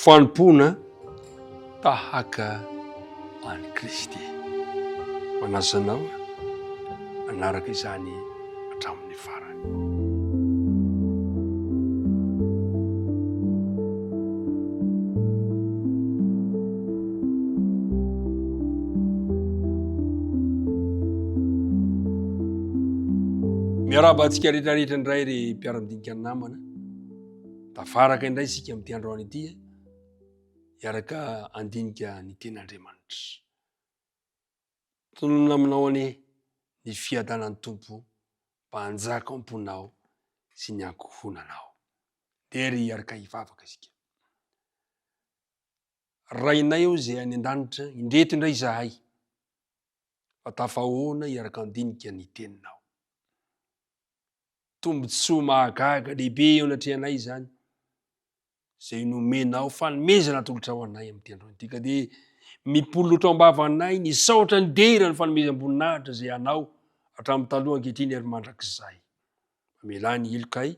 fanompoana tahaka any Kristy. Manazanao manaraka izany hatramin'ny farany. Miaraba antsika rehetrarehetra indray ry mpiara-midinika ny namana. Tafaraka indray isika amin'ity androany ity, hiaraka andinika ny ten'Andriamanitra. Tononona aminao anie ny fiadanan'ny Tompo mba hanjaka am-ponao sy ny ankohonanao. Dery hiaraka hivavaka isika. Rainay eo zay any an-danitra, indreto indray izahay, fa tafahoana hiaraka andinika ny teninao. Tombotsoa mahagaga lehibe eo anatrehanay izany, zay nomenao fanomezana atolotra ho anay amin'ity androany ity, ka dia mipolotra ambavanay ny saotra ny dera ny fanomezam-boninahitra zay anao hatramin'ny taloha ankehitriny ary mandrakizay. Mamelany ilokay,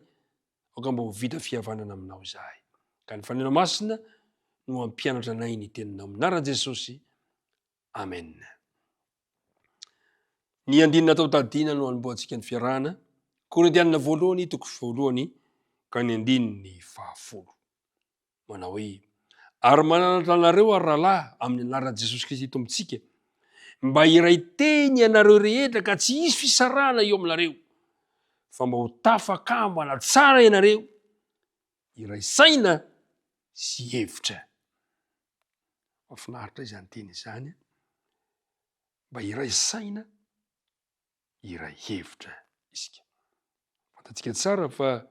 aoka mba ho vita fihavanana aminao izahay. Ka ny fanena masina no ampianatra anay ny teninao. Minaran Jesosy. Amen. Ny andinina atao tadina no anomboantsika ny fiarahana. Korintianina voalohany, toko voalohany, ka ny andininy 10. Manao hoe, ary mananatra anareo ary rahalahy amin'ny anaran'i Jesosy Kristy Tompontsika, mba iray teny ianareo rehetra ka tsy hisy fisarahana eo aminareo, fa mba ho tafakambana tsara ianareo, iray saina sy hevitra. Mahafinaritra izany teny izany, mba iray saina, iray hevitra isika. Fantatsika tsara fa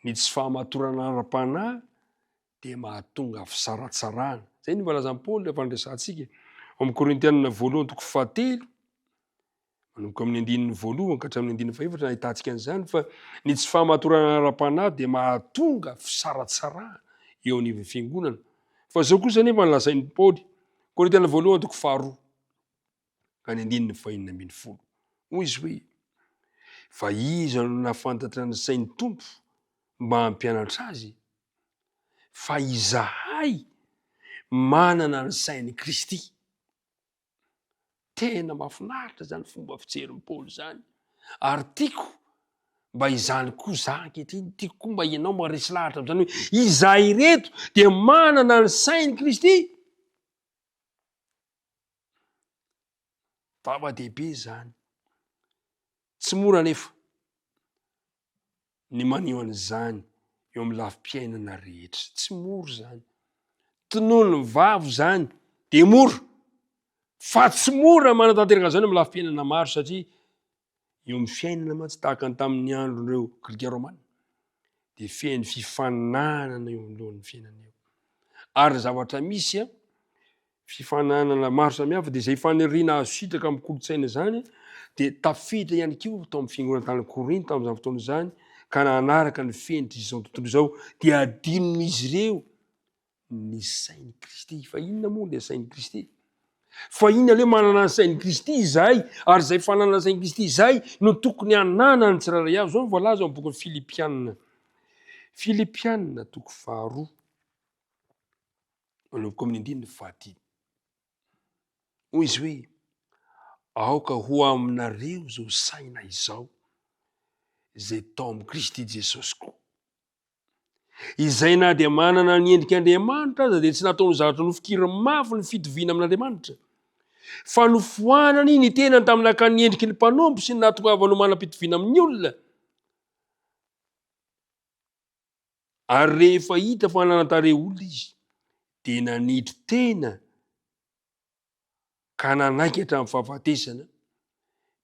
ny tsy fahamatorana ara-panahy dia mahatonga fisaratsarana. Zay ny valazan'i Paoly rehefa niresantsika amin'ny Korintianina voalohany toko 7, manomboka amin'ny andininy 1 ka hatramin'ny andininy 4 nahitantsika an'izany, fa ny tsy fahamatorana ara-panahy dia mahatonga fisaratsarana eo anivon'ny fiangonana. Fa zao kosa nefa nolazain'i Paoly, Korintianina voalohany toko 2 ka ny andininy 5. Hoy izy hoe, fa iza no nafantatra ny sain'ny Tompo mba hampianatra azy, fa izahay manana ny sain'ny Kristy. Tena mahafinaritra zany fomba fitserin'i Paoly zany, ary tiako mba izany koa za ankehitriny, tiako koa mba ianao maresy lahatra amin'izany hoe izahay reto dia manana ny sain'ny Kristy. Zava-dehibe zany. Tsy mora nefa ny maneho an'izany eo amin'ny lafim-piainana rehetra. Tsy mora zany. Tonono ny vavo zany dia mora, fa tsy mora manatanteraka zany amin'ny lafim-piainana maro, satria eo amin'ny fiainana mantsy tahaka ny tamin'ny andron'ireo Grika Romana dia fiain'ny fifananana eo amin'lohan'ny fiainana eo. Ary zavatra misy fifananana maro samihafa dia izay faniriana azo sitraka amin'ny kolotsaina zany dia tafiditra ihany koa tao amin'ny fiangonana tany Korinto tamin'izany fotoana izany, ka nanaraka ny fenitra izao tontolo izao dia adinon'izy ireo ny sain'ny Kristy. Fa inona moa ilay sain'ny Kristy? Fa inona ilay manana ny sain'ny Kristy izahay, ary izay fananana ny sain'ny Kristy izahay no tokony hanana ny tsirairay avy. Zao ny voalaza amin'ny bokin'ny Filipianina. Filipianina toko 2 manomboka amin'ny andininy 10. Hoy izy hoe, aoka ho aminareo zao saina izao zay tao amin'ny Kristy Jesosy koa, izay na dia manana ny endrik'Andriamanitra aza dia tsy nataony zavatra nofikiriny mafy ny fitoviana amin'Andriamanitra, fa nofoanany ny tenany tamin'ny akan'ny endriky ny mpanompo sy ny nahatongavany ho manam-pitoviana amin'ny olona. Ary rehefa hita fa nanantare olona izy, dia nanitro tena ka nanaiky hatramin'ny fahafatesana,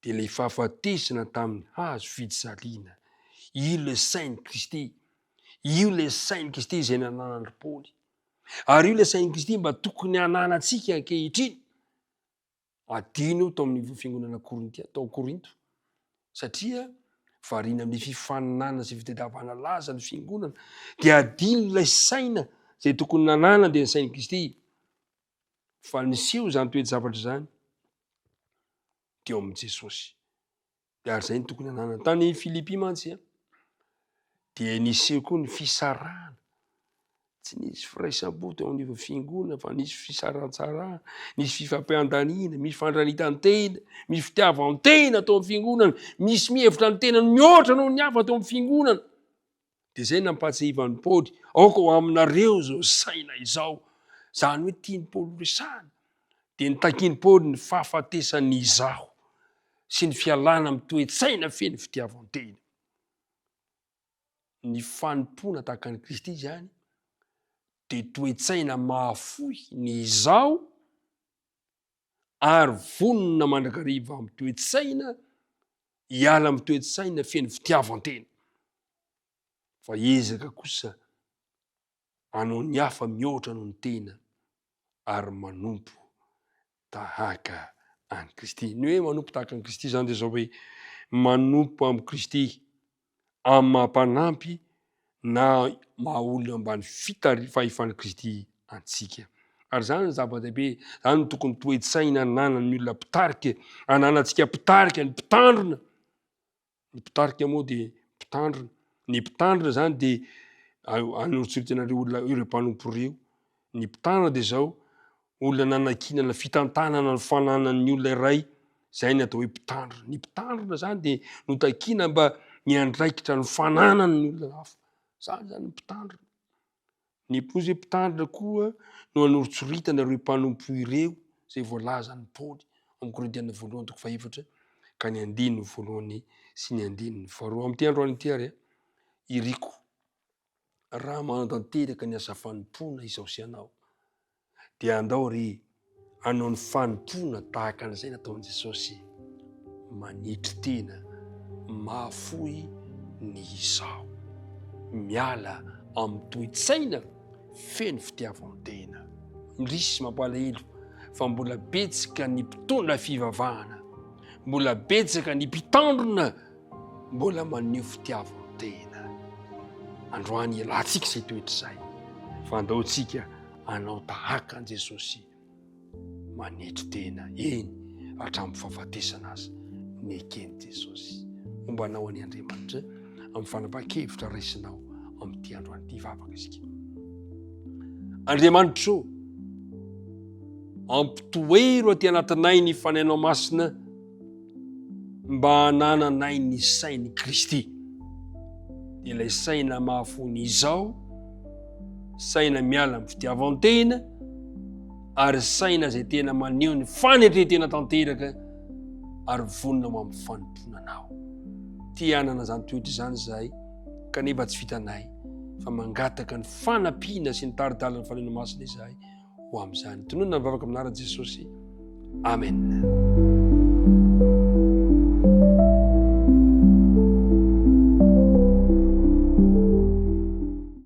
dia ilay fahafatesana tamin'ny hazo fijaliana. Io ilay sain'ny Kristy. Io ilay sain'ny Kristy izay nananan'i Paoly. Ary io ilay sain'ny Kristy mba tokony hananantsika ankehitriny. Adino tao amin'ny fiangonana tao Korinto, satria variana amin'ny fifaninana sy fitadiavana laza ny fiangonana, dia adino ilay saina zay tokony nanana dia ny sain'ny Kristy. Fa niseho zany toe-javatra zany teo amin'i Jesosy. Dia ary zay ny tokony hanana. Tany Filipi mantsy dia niseho koa ny fisarahana tsy nisy firaisam-po teo anivo fiangonana fa nisy fisarantsara, nisy fifampiandaniana, misy fandranitantena, misy fitiavan-tena tao amin'ny fiangonana, misy mihevitra ny tenany mihoatra noho ny hafa teo amin'ny fiangonana. De zay nampatsahivany Paoly, aoka ho aminareo zao saina izao, zany hoe tiany Paoly resahana. De nitakiany Paoly ny fahafatesany izaho sy ny fialana amin'ny toe-tsaina feny fitiavan-tena. Ny fanompona tahaka ny Kristy zany de toe-tsaina mahafohy ny izao ary vonona mandrakariva amin'ny toe-tsaina hiala amin'ny toe-tsaina feny fitiavan-tena. Fa ezaka kosa anao ny hafa mihoatra noho ny tena ary manompo tahaka any Kristy. Ny hoe manompo tahaka any Kristy zany de zao hoe manompo amin'ny Kristy amin'ny mampanampy na maha-olona ambany fahefan'ny Kristy antsika. Ary zany ny zava-dehibe, zany no tokony toe-tsaina ananan'ny olona mpitarika, ananantsika mpitarika ny mpitandrina. Ny mpitarika moa de mpitandrina. Ny mpitandrina zany de anoritsoritranareo olona ireo mpanompo ireo. Ny mpitandrina de zao olona nanakinana fitantanana ny fananan'ny olona iray, zay ny atao hoe mpitandrina. Ny mpitandrina zany de notakina mba miandraikitra ny fananan'ny olona hafa. Zany ny mpitandrina. Ny pozy mpitandrina koa no anoritsoritana ireo mpanompo ireo zay voalazany Paoly amin'ny Korintiana 1:4 ka ny 1 sy ny 2. Amin'ity androany ity ary iriko, raha manatanteraka ny asa fanompona izao sy anao, de andao ry anao ny fanompona tahaka an'izay nataon'i Jesosy, manitry tena, mahafohy ny izao, miala amin'ny toe-tsaina feno fitiavan-tena. Indrisy mampalahelo fa mbola betsaka ny mpitondra fivavahana, mbola betsaka ny mpitandrina, mbola maneho fitiavan-tena. Androany ialatsika izay toetra izay, fa andaontsika anao tahaka an' Jesosy, manetry tena, eny hatramin'ny fahafatesana azy ny ekeny Jesosy. Ombanao any Andriamanitra amin'ny fanapa-kevitra raisinao amin'ity androany ity vavaka isika. Andriamanitra o, ampitoero aty anatinay ny fanainao masina mba hanananay ny sain'ny Kristy. De ilay saina mahafony izao, saina miala amin'ny fitiavan-tena ary saina zay tena maneho ny fanetretena tanteraka ary vonona amin'ny fanomponanao. Tianana zany toetra zany zahay kanefa tsy vitanay fa mangataka ny fanampiana sy ny taridalana ny fanainao masina izahay ho amin'izany. Tononona ny vavaka amin'anaran'i Jesosy. Amen.